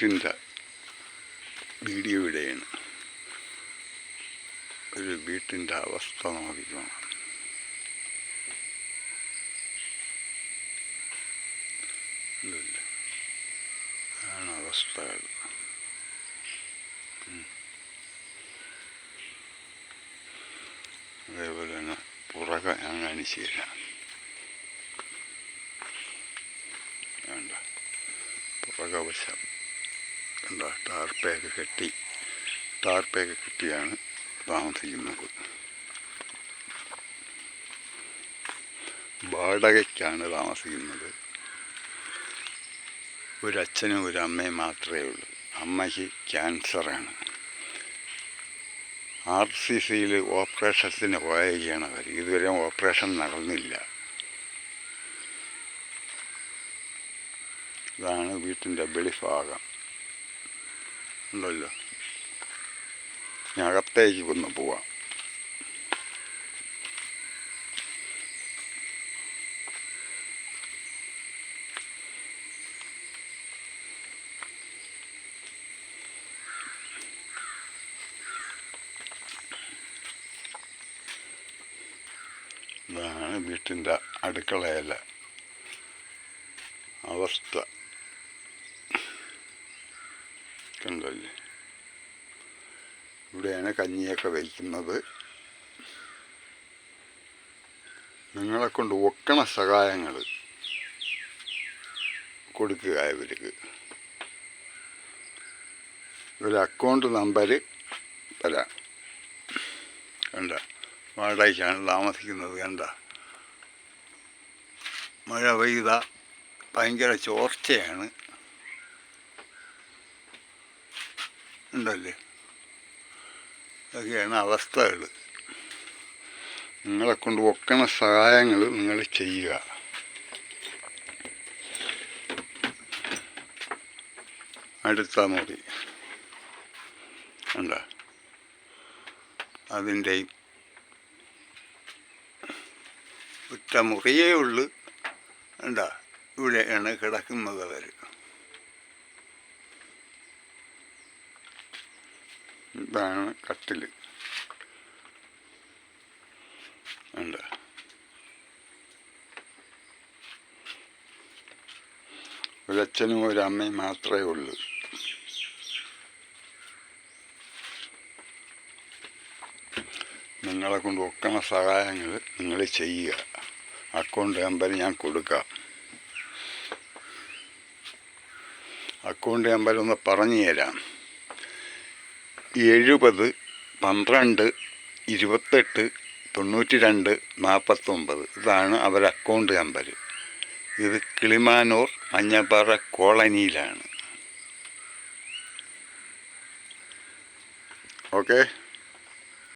വീട്ടിൻ്റെ വീഡിയോ ഇടുകയാണ്. ഒരു വീട്ടിൻ്റെ അവസ്ഥ നോക്കിക്കണം. ആണ് അവസ്ഥകൾ. അതേപോലെ തന്നെ പുറകെ ഞാൻ കാണിച്ചു തരാം. വേണ്ട പുറകവശം എന്താ ടാർപ്പയൊക്കെ കെട്ടിയാണ് താമസിക്കുന്നത്. വാടകയ്ക്കാണ് താമസിക്കുന്നത്. ഒരച്ഛനും ഒരമ്മയും മാത്രമേ ഉള്ളൂ. അമ്മയ്ക്ക് ക്യാൻസറാണ്. RCCയിൽ ഓപ്പറേഷത്തിന് പോയിരിക്കുകയാണ് അവർ. ഇതുവരെ ഓപ്പറേഷൻ നടന്നില്ല. ഇതാണ് വീട്ടിൻ്റെ വെളിഭാഗം. ഉണ്ടല്ലോ. ഞാൻ അകത്തേക്ക് ഒന്ന് പോവാം. ഇതാണ് വീട്ടിൻ്റെ അടുക്കളയിലെ അവസ്ഥ. കണ്ടല്ലേ, ഇവിടെയാണ് കഞ്ഞിയൊക്കെ വയ്ക്കുന്നത്. നിങ്ങളെക്കൊണ്ട് ഒക്കണ സഹായങ്ങൾ കൊടുക്കുക ഇവർക്ക്. ഒരു അക്കൗണ്ട് നമ്പർ തരാം. കണ്ട, വാടകയ്ക്കാണ് താമസിക്കുന്നത്. കണ്ട, മഴ പെയ്ത ഭയങ്കര ചോർച്ചയാണ്. ഉണ്ടല്ലേ, ഇതൊക്കെയാണ് അവസ്ഥകൾ. നിങ്ങളെക്കൊണ്ട് ഒക്കണ സഹായങ്ങൾ നിങ്ങൾ ചെയ്യുക. അടുത്ത മുറി കണ്ട, അതിൻ്റെയും ഒറ്റ മുറിയേ ഉള്ളു. എന്താ ഇവിടെയാണ് കിടക്കുന്നത് അവർ. ഇതാണ് കട്ടിൽ. എന്താ ഒരച്ഛനും ഒരമ്മയും മാത്രമേ ഉള്ളൂ. നിങ്ങളെ കൊണ്ട് ഒക്കണ സഹായങ്ങൾ നിങ്ങൾ ചെയ്യുക. അക്കൗണ്ട് നമ്പർ ഞാൻ കൊടുക്കാം. അക്കൗണ്ട് നമ്പർ ഒന്ന് പറഞ്ഞു തരാം. 70 12 28 92 49. ഇതാണ് അവരുടെ അക്കൗണ്ട് നമ്പർ. ഇത് കിളിമാനൂർ മഞ്ഞപ്പാറ കോളനിയിലാണ്. ഓക്കെ.